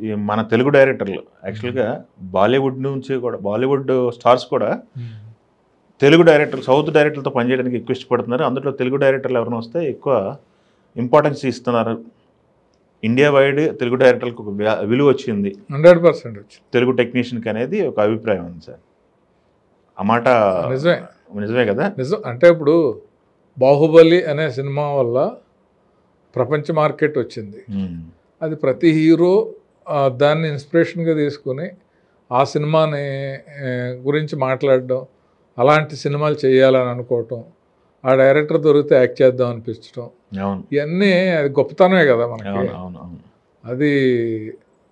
ఈ మన తెలుగు డైరెక్టర్లు యాక్చువల్గా బాలీవుడ్ నుంచి కూడా బాలీవుడ్ స్టార్స్ కూడా తెలుగు డైరెక్టర్లు సౌత్ డైరెక్టర్లతో పనిచేయడానికి ఎక్కువ ఇష్టపడుతున్నారు. అందులో తెలుగు డైరెక్టర్లు ఎవరైనా వస్తే ఎక్కువ ఇంపార్టెన్స్ ఇస్తున్నారు. ఇండియా వైడ్ తెలుగు డైరెక్టర్లకు ఒక విలువ వచ్చింది, 100% వచ్చింది తెలుగు టెక్నీషియన్కి అనేది ఒక అభిప్రాయం ఉంది సార్. ఆ మాట నిజమే కదా? నిజం. అంటే ఇప్పుడు బాహుబలి అనే సినిమా వల్ల ప్రపంచ మార్కెట్ వచ్చింది. అది ప్రతి హీరో దాన్ని ఇన్స్పిరేషన్గా తీసుకుని ఆ సినిమాని గురించి మాట్లాడడం, అలాంటి సినిమాలు చేయాలని అనుకోవటం, ఆ డైరెక్టర్ దొరికితే యాక్ట్ చేద్దాం అనిపించడం, ఇవన్నీ అది గొప్పతనమే కదా మనకి. అది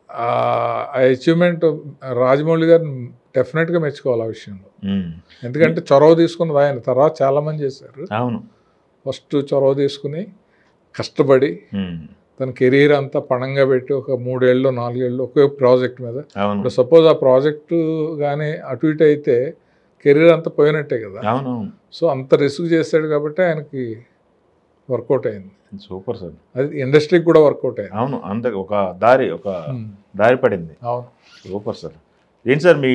ఆ అచీవ్మెంట్ రాజమౌళి గారిని డెఫినెట్గా మెచ్చుకోవాలి ఆ విషయంలో. ఎందుకంటే చొరవ తీసుకున్నది ఆయన, తర్వాత చాలామంది చేశారు. ఫస్ట్ చొరవ తీసుకుని కష్టపడి తన కెరీర్ అంతా పణంగా పెట్టి ఒక 3 ఏళ్ళు 4 ఏళ్ళు ఒకే ప్రాజెక్ట్ మీద, ఇప్పుడు సపోజ్ ఆ ప్రాజెక్టు కానీ అటు ఇటు అయితే కెరీర్ అంతా పోయినట్టే కదా. సో అంత రిస్క్ చేశాడు కాబట్టి ఆయనకి వర్కౌట్ అయింది. Super sir. అది ఇండస్ట్రీకి కూడా వర్కౌట్ అయింది. అవును, అంతే ఒక దారి పడింది. అవును, సూపర్ సార్. ఏంటి సార్ మీ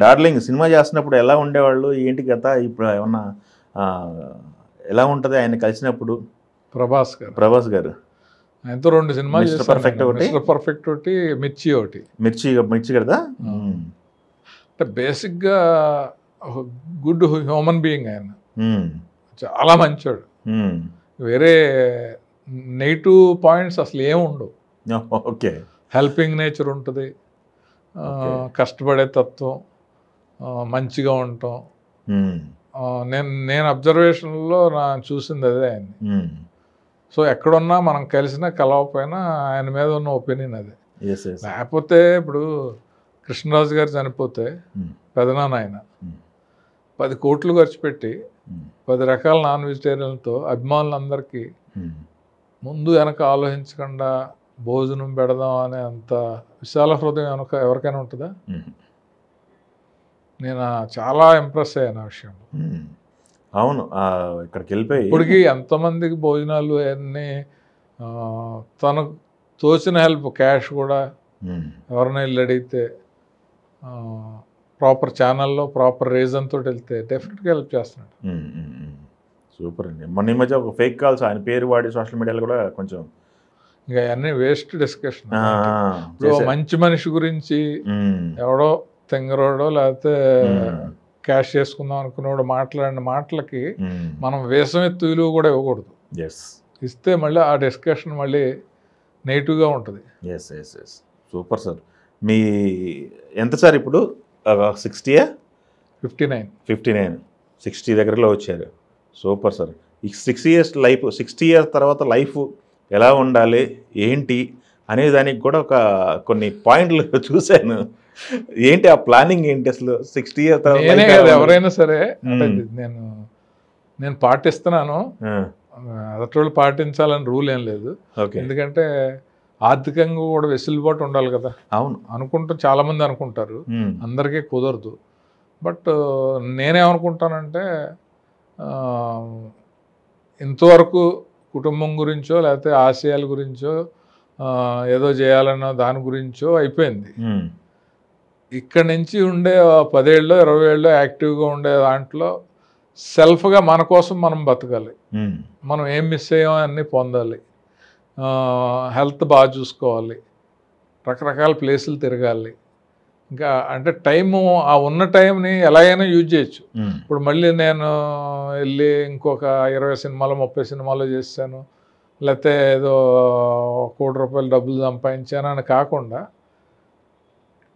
డార్లింగ్ సినిమా చేస్తున్నప్పుడు ఎలా ఉండేవాళ్ళు, ఏంటి కథ, ఇప్పుడు ఏమన్నా ఎలా ఉంటుంది ఆయన కలిసినప్పుడు? ప్రభాస్ గారు ఆయనతో 2 సినిమాలు చేశాను. పర్ఫెక్ట్ ఒకటి, మిర్చి కదా. అంటే బేసిక్గా గుడ్ హ్యూమన్ బీయింగ్ ఆయన, చాలా మంచోడు. వేరే నెగిటివ్ పాయింట్స్ అసలు ఏమి ఉండవు. ఓకే. హెల్పింగ్ నేచర్ ఉంటుంది, కష్టపడే తత్వం, మంచిగా ఉండటం. నేను అబ్జర్వేషన్లో చూసింది అదే ఆయన్ని. సో ఎక్కడున్నా మనం కలిసినా కలవకపోయినా ఆయన మీద ఉన్న ఒపీనియన్ అదే. లేకపోతే ఇప్పుడు కృష్ణరాజు గారు చనిపోతే పెదనాన్న ఆయన 10 కోట్లు ఖర్చు పెట్టి 10 రకాల నాన్ వెజిటేరియన్లతో అభిమానులందరికీ ముందు వెనక ఆలోచించకుండా భోజనం పెడదాం అనే అంత విశాల హృదయం ఎవరికైనా ఉంటుందా? నేను చాలా ఇంప్రెస్ అయ్యాను ఆ విషయం. అవును, ఇక్కడికి వెళ్ళిపోయి ఇప్పటికి ఎంతమందికి భోజనాలు అన్నీ తనకు తోచిన హెల్ప్, క్యాష్ కూడా ఎవరైనా వెళ్ళి అడిగితే ప్రాపర్ ఛానల్లో ప్రాపర్ రీజన్ తోటి వెళ్తే డెఫినెట్గా హెల్ప్ చేస్తున్నాడు. సూపర్ అండి. మొన్న ఈ మధ్య ఒక ఫేక్ కాల్స్ ఆయన పేరు వాడి సోషల్ మీడియాలో కూడా కొంచెం ఇంకా అన్నీ వేస్ట్ డిస్కషన్. ఇప్పుడు మంచి మనిషి గురించి ఎవడో తెంగరోడో లేకపోతే క్యాష్ చేసుకుందాం అనుకునేవాడు మాట్లాడిన మాటలకి మనం వేసం ఎత్తు విలువ కూడా ఇవ్వకూడదు. ఇస్తే మళ్ళీ ఆ డిస్కషన్ మళ్ళీ నెగిటివ్గా ఉంటుంది. Super sir. మీ ఎంత సార్ ఇప్పుడు? 60యా? 59 60 దగ్గరలో వచ్చారు. Super sir. ఈ 6 ఇయర్స్ లైఫ్, 60 ఇయర్స్ తర్వాత లైఫ్ ఎలా ఉండాలి ఏంటి అనే దానికి కూడా కొన్ని పాయింట్లు చూశాను. ఏంటి ఆ ప్లానింగ్ ఏంటి అసలు? 60 ఇయర్స్ తర్వాత ఎవరైనా సరే నేను పాటిస్తున్నాను, అదటోళ్ళు పాటించాలని రూల్ ఏం లేదు. ఎందుకంటే ఆర్థికంగా కూడా వెసులుబాటు ఉండాలి కదా. అవును, అనుకుంటూ చాలామంది అనుకుంటారు, అందరికీ కుదరదు. బట్ నేనేమనుకుంటానంటే ఇంతవరకు కుటుంబం గురించో లేకపోతే ఆశయాల గురించో ఏదో చేయాలన్న దాని గురించో అయిపోయింది. ఇక్కడి నుంచి ఉండే 10 ఏళ్ళు 20 ఏళ్ళు యాక్టివ్గా ఉండే దాంట్లో సెల్ఫ్గా మన కోసం మనం బతకాలి. మనం ఏం మిస్ అయ్యామో అన్నీ పొందాలి, హెల్త్ బాగా చూసుకోవాలి, రకరకాల ప్లేసులు తిరగాలి. ఇంకా అంటే టైము, ఆ ఉన్న టైంని ఎలాగైనా యూజ్ చేయొచ్చు. ఇప్పుడు మళ్ళీ నేను వెళ్ళి ఇంకొక 20 సినిమాలు 30 సినిమాలు చేశాను, లేకపోతే ఏదో 1 కోటి రూపాయలు డబ్బులు సంపాదించాను అని కాకుండా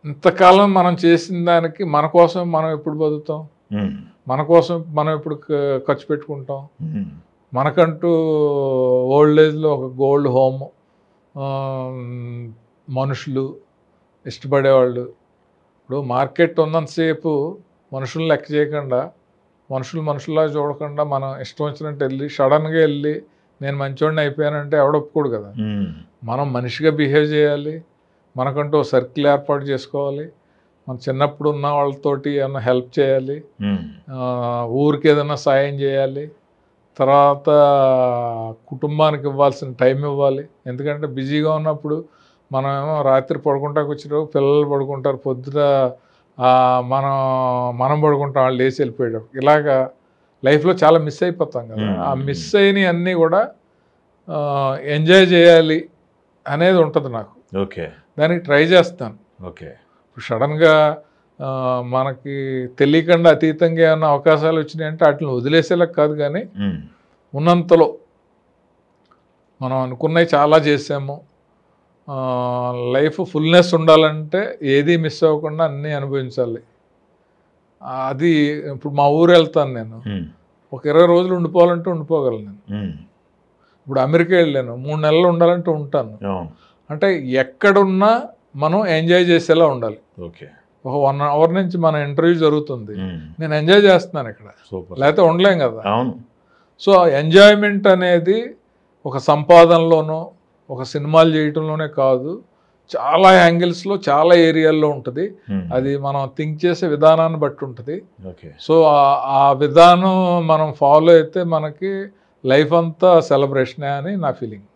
ఇంతకాలం మనం చేసిన దానికి మన కోసం మనం ఎప్పుడు బతుకుతాం, మన కోసం మనం ఎప్పుడు ఖర్చు పెట్టుకుంటాం. మనకంటూ ఓల్డ్ ఏజ్లో ఒక గోల్డ్ హోమ్, మనుషులు ఇష్టపడేవాళ్ళు. ఇప్పుడు మార్కెట్ ఉన్నంతసేపు మనుషులను లెక్క చేయకుండా, మనుషుల్లా చూడకుండా మనం ఇష్టం వచ్చినట్టు వెళ్ళి సడన్గా వెళ్ళి నేను మంచోడిని అయిపోయానంటే ఎవడ ఒప్పుకోడు కదా. మనం మనిషిగా బిహేవ్ చేయాలి, మనకంటూ సర్కిల్ ఏర్పాటు చేసుకోవాలి, మన చిన్నప్పుడు ఉన్న వాళ్ళతోటి ఏమన్నా హెల్ప్ చేయాలి, ఊరికి ఏదైనా సాయం చేయాలి, తర్వాత కుటుంబానికి ఇవ్వాల్సిన టైం ఇవ్వాలి. ఎందుకంటే బిజీగా ఉన్నప్పుడు మనమేమో రాత్రి పడుకుంటాకు వచ్చినప్పుడు పిల్లలు పడుకుంటారు, పొద్దున మనం పడుకుంటాం, వాళ్ళు లేచి వెళ్ళిపోయాడు. ఇలాగా లైఫ్లో చాలా మిస్ అయిపోతాం కదా. ఆ మిస్ అయినవి అన్నీ కూడా ఎంజాయ్ చేయాలి అనేది ఉంటుంది నాకు. ఓకే, దానికి ట్రై చేస్తాను. ఓకే. ఇప్పుడు సడన్గా మనకి తెలియకుండా అతీతంగా ఏమైనా అవకాశాలు వచ్చినాయంటే వాటిని వదిలేసేలా కాదు, కానీ ఉన్నంతలో మనం అనుకున్నవి చాలా చేసాము. లైఫ్ ఫుల్నెస్ ఉండాలంటే ఏది మిస్ అవ్వకుండా అన్నీ అనుభవించాలి. అది ఇప్పుడు మా ఊరు వెళ్తాను నేను, ఒక 20 రోజులు ఉండిపోవాలంటే ఉండిపోగలను నేను. ఇప్పుడు అమెరికా వెళ్ళాను, 3 నెలలు ఉండాలంటే ఉంటాను. అంటే ఎక్కడున్నా మనం ఎంజాయ్ చేసేలా ఉండాలి. ఓకే, ఒక 1 అవర్ నుంచి మన ఇంటర్వ్యూ జరుగుతుంది, నేను ఎంజాయ్ చేస్తున్నాను ఇక్కడ, లేకపోతే ఉండలేం కదా. సో ఎంజాయ్మెంట్ అనేది ఒక సంపాదనలోనో ఒక సినిమాలు చేయటంలోనే కాదు, చాలా యాంగిల్స్లో చాలా ఏరియాల్లో ఉంటుంది. అది మనం థింక్ చేసే విధానాన్ని బట్టి ఉంటుంది. సో ఆ విధానం మనం ఫాలో అయితే మనకి లైఫ్ అంతా సెలబ్రేషనే అని నా ఫీలింగ్.